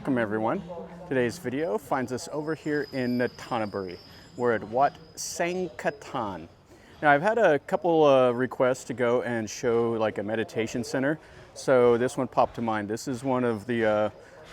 Welcome everyone. Today's video finds us over here in Nonthanaburi. We're at Wat Sangkatan. Now I've had a couple requests to go and show like a meditation center, so this one popped to mind. This is one of the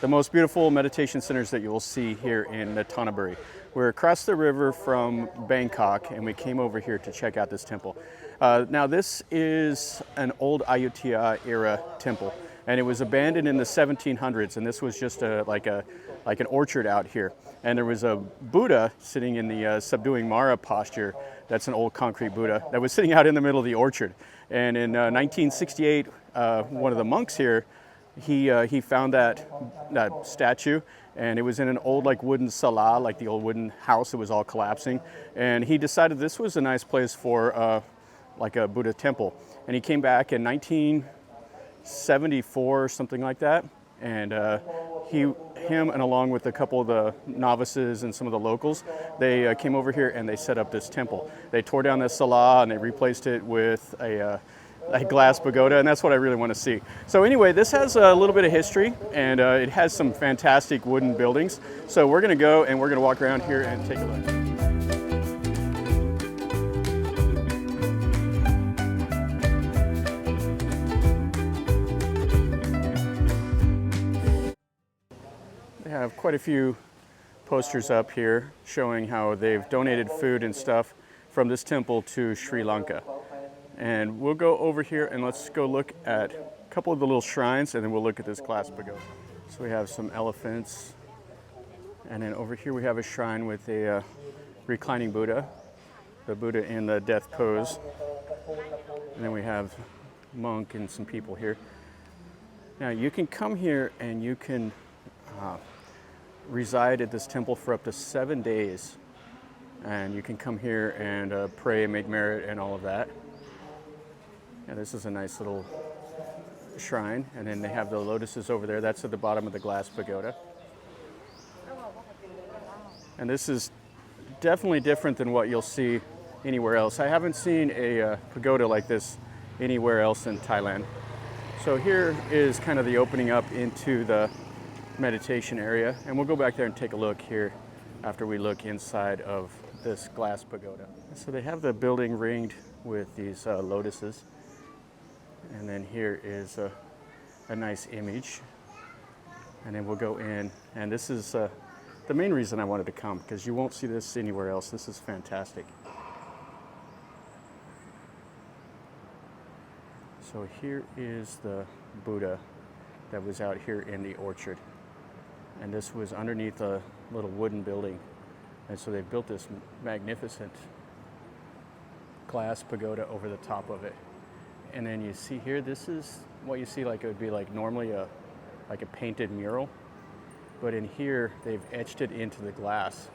most beautiful meditation centers that you will see here in Nonthanaburi. We're across the river from Bangkok and we came over here to check out this temple. Now this is an old Ayutthaya Era temple, and it was abandoned in the 1700s, and this was just like an orchard out here. And there was a Buddha sitting in the Subduing Mara posture. That's an old concrete Buddha that was sitting out in the middle of the orchard. And in 1968, one of the monks here, he found that statue, and it was in an old like wooden Sala, like the old wooden house that was all collapsing. And he decided this was a nice place for like a Buddha temple. And he came back in 1974 or something like that, and him and along with a couple of the novices and some of the locals, they came over here and they set up this temple. They tore down this Sala and they replaced it with a glass pagoda, and that's what I really want to see. So anyway, this has a little bit of history, and it has some fantastic wooden buildings. So we're going to go and we're going to walk around here and take a look. They have quite a few posters up here showing how they've donated food and stuff from this temple to Sri Lanka. And we'll go over here and let's go look at a couple of the little shrines, and then we'll look at this glass pagoda. So we have some elephants, and then over here we have a shrine with a reclining Buddha, the Buddha in the death pose. And then we have monk and some people here. Now you can come here and you can reside at this temple for up to 7 days, and you can come here and pray and make merit and all of that. Yeah, this is a nice little shrine, and then they have the lotuses over there. That's at the bottom of the glass pagoda. And this is definitely different than what you'll see anywhere else. I haven't seen a pagoda like this anywhere else in Thailand. So here is kind of the opening up into the meditation area, and we'll go back there and take a look here after we look inside of this glass pagoda. So they have the building ringed with these lotuses, and then here is a nice image, and then we'll go in, and this is the main reason I wanted to come, because you won't see this anywhere else. This is fantastic. So here is the Buddha that was out here in the orchard. And this was underneath a little wooden building. And so they built this magnificent glass pagoda over the top of it. And then you see here, this is what you see like it would be like normally like a painted mural. But in here, they've etched it into the glass,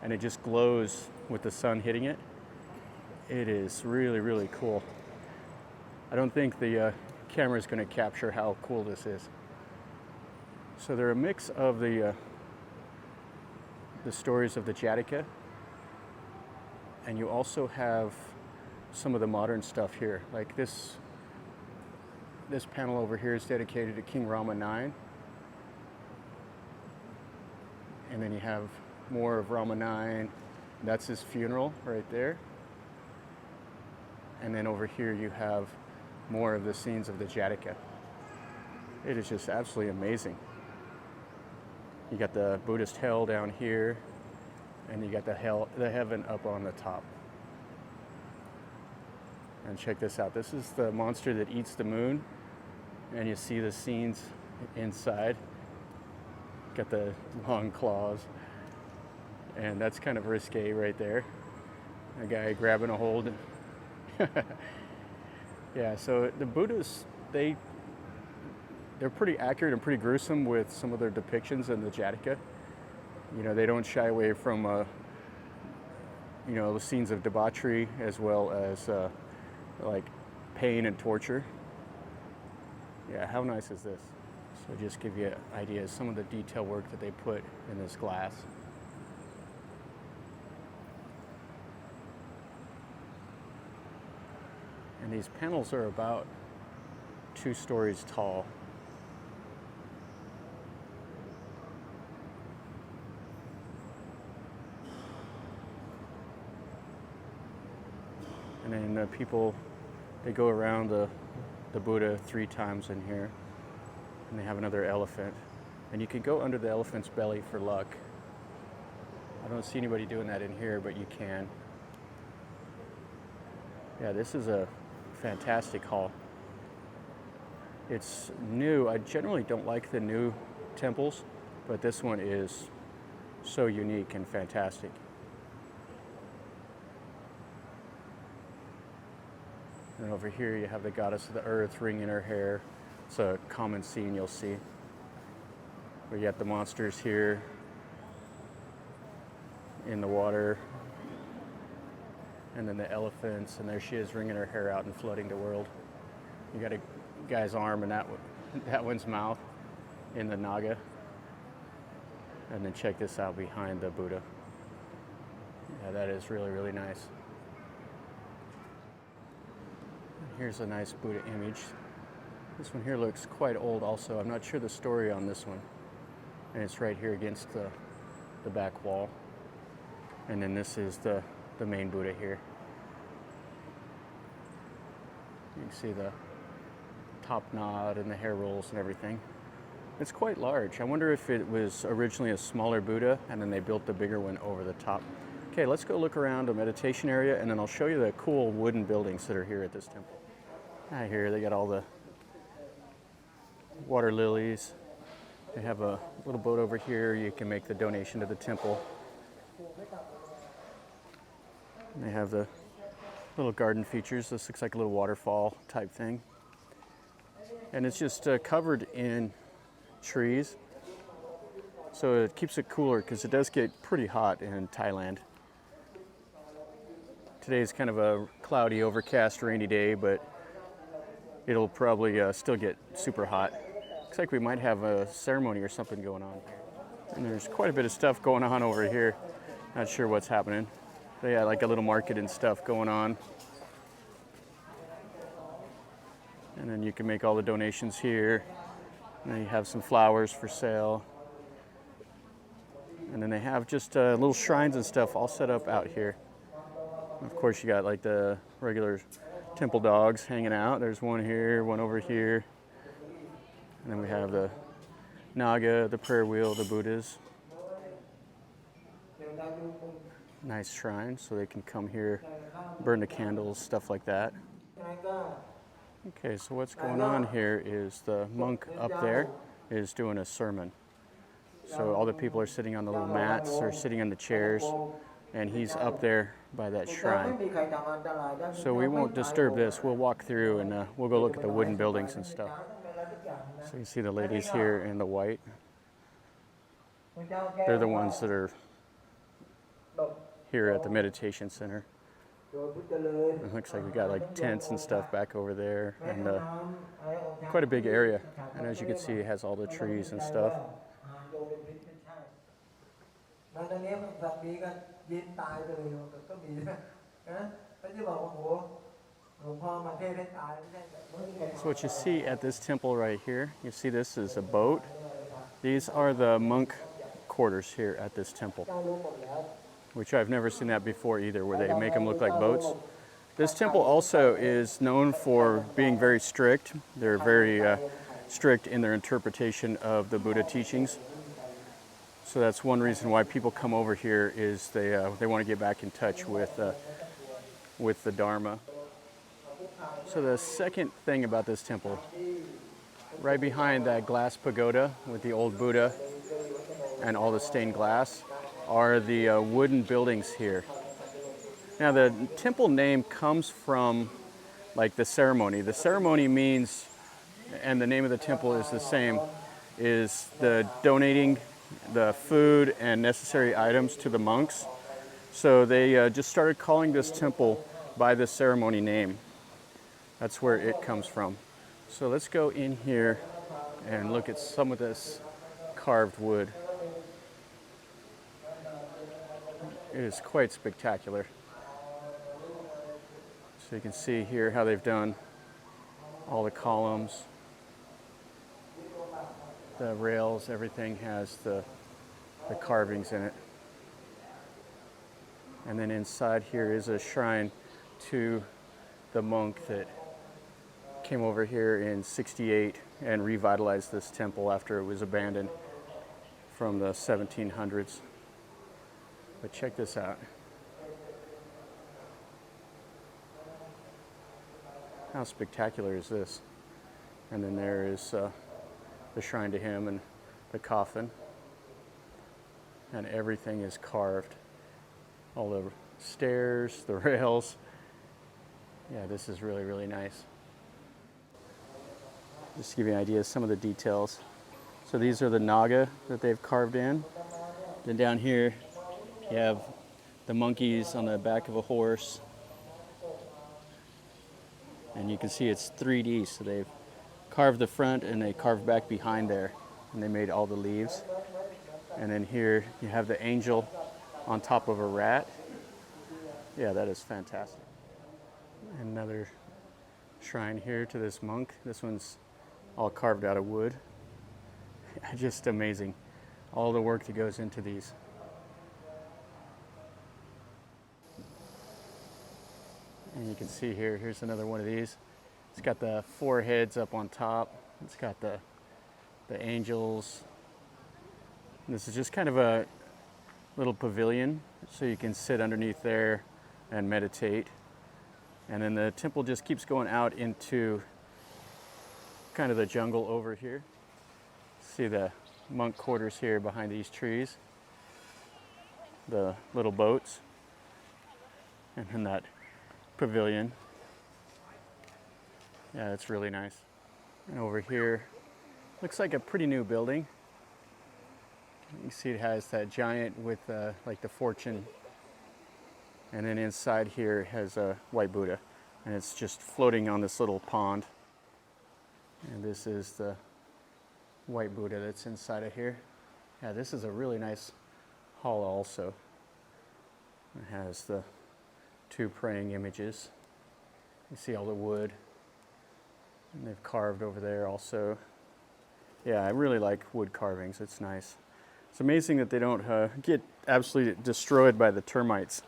and it just glows with the sun hitting it. It is really, really cool. I don't think the camera is going to capture how cool this is. So they're a mix of the stories of the Jataka, and you also have some of the modern stuff here. Like this panel over here is dedicated to King Rama IX, and then you have more of Rama IX. That's his funeral right there. And then over here you have more of the scenes of the Jataka. It is just absolutely amazing. You got the Buddhist hell down here, and you got the heaven up on the top. And check this out. This is the monster that eats the moon, and you see the scenes inside. Got the long claws, and that's kind of risque right there. A guy grabbing a hold. Yeah, so the Buddhists, they're pretty accurate and pretty gruesome with some of their depictions in the Jataka. You know, they don't shy away from, you know, the scenes of debauchery as well as like pain and torture. Yeah, how nice is this? So just give you an idea of some of the detail work that they put in this glass. And these panels are about 2 stories tall. And then people, they go around the Buddha 3 times in here. And they have another elephant. And you can go under the elephant's belly for luck. I don't see anybody doing that in here, but you can. Yeah, this is a fantastic hall. It's new. I generally don't like the new temples, but this one is so unique and fantastic. And over here you have the goddess of the earth wringing her hair. It's a common scene you'll see. We got the monsters here in the water, and then the elephants, and there she is wringing her hair out and flooding the world. You got a guy's arm in that one's mouth in the Naga. And then check this out behind the Buddha. Yeah, that is really, really nice. Here's a nice Buddha image. This one here looks quite old also. I'm not sure the story on this one. And it's right here against the back wall. And then this is the main Buddha here. You can see the top knot and the hair rolls and everything. It's quite large. I wonder if it was originally a smaller Buddha and then they built the bigger one over the top. Okay, let's go look around a meditation area and then I'll show you the cool wooden buildings that are here at this temple. Here they got all the water lilies. They have a little boat over here. You can make the donation to the temple. And they have the little garden features. This looks like a little waterfall type thing. And it's just covered in trees. So it keeps it cooler because it does get pretty hot in Thailand. Today is kind of a cloudy, overcast, rainy day, but it'll probably still get super hot. Looks like we might have a ceremony or something going on. And there's quite a bit of stuff going on over here. Not sure what's happening. They got like a little market and stuff going on. And then you can make all the donations here. And then you have some flowers for sale. And then they have just little shrines and stuff all set up out here. And of course, you got like the regular temple dogs hanging out. There's one here, one over here. And then we have the Naga, the prayer wheel, the Buddhas. Nice shrine, so they can come here, burn the candles, stuff like that. Okay, so what's going on here is the monk up there is doing a sermon. So all the people are sitting on the little mats or sitting on the chairs, and he's up there by that shrine. So we won't disturb this. We'll walk through and we'll go look at the wooden buildings and stuff. So you see the ladies here in the white. They're the ones that are here at the meditation center. It looks like we got like tents and stuff back over there, and quite a big area. And as you can see, it has all the trees and stuff. So what you see at this temple right here, you see this is a boat. These are the monk quarters here at this temple, which I've never seen that before either, where they make them look like boats. This temple also is known for being very strict. They're very strict in their interpretation of the Buddha teachings. So that's one reason why people come over here is they want to get back in touch with the Dharma. So the second thing about this temple, right behind that glass pagoda with the old Buddha and all the stained glass, are the wooden buildings here. Now the temple name comes from like the ceremony. The ceremony means, and the name of the temple is the same, is the donating the food and necessary items to the monks. So they just started calling this temple by the ceremony name. That's where it comes from. So let's go in here and look at some of this carved wood. It is quite spectacular. So you can see here how they've done all the columns, the rails, everything has the carvings in it. And then inside here is a shrine to the monk that came over here in '68 and revitalized this temple after it was abandoned from the 1700s. But check this out. How spectacular is this? And then there is the shrine to him and the coffin. And everything is carved. All the stairs, the rails. Yeah, this is really, really nice. Just to give you an idea of some of the details. So these are the naga that they've carved in. Then down here, you have the monkeys on the back of a horse. And you can see it's 3D, so they've carved the front and they carved back behind there. And they made all the leaves. And then here you have the angel on top of a rat. Yeah, that is fantastic. Another shrine here to this monk. This one's all carved out of wood. Just amazing. All the work that goes into these. And you can see here, here's another one of these. It's got the 4 heads up on top. It's got the angels. And this is just kind of a little pavilion, so you can sit underneath there and meditate. And then the temple just keeps going out into kind of the jungle over here. See the monk quarters here behind these trees. The little boats. And then that pavilion. Yeah, it's really nice. And over here, looks like a pretty new building. You see it has that giant with like the fortune. And then inside here it has a white Buddha. And it's just floating on this little pond. And this is the white Buddha that's inside of here. Yeah, this is a really nice hall also. It has the 2 praying images. You see all the wood. And they've carved over there also. Yeah, I really like wood carvings. It's nice. It's amazing that they don't get absolutely destroyed by the termites.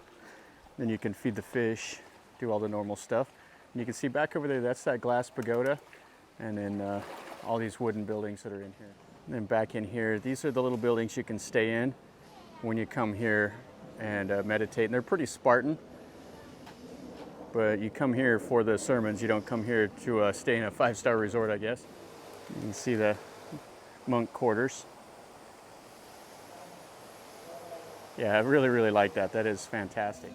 Then you can feed the fish, do all the normal stuff. And you can see back over there, that's that glass pagoda. And then all these wooden buildings that are in here. And then back in here, these are the little buildings you can stay in when you come here and meditate. And they're pretty Spartan. But you come here for the sermons. You don't come here to stay in a 5-star resort, I guess. You can see the monk quarters. Yeah, I really, really like that. That is fantastic.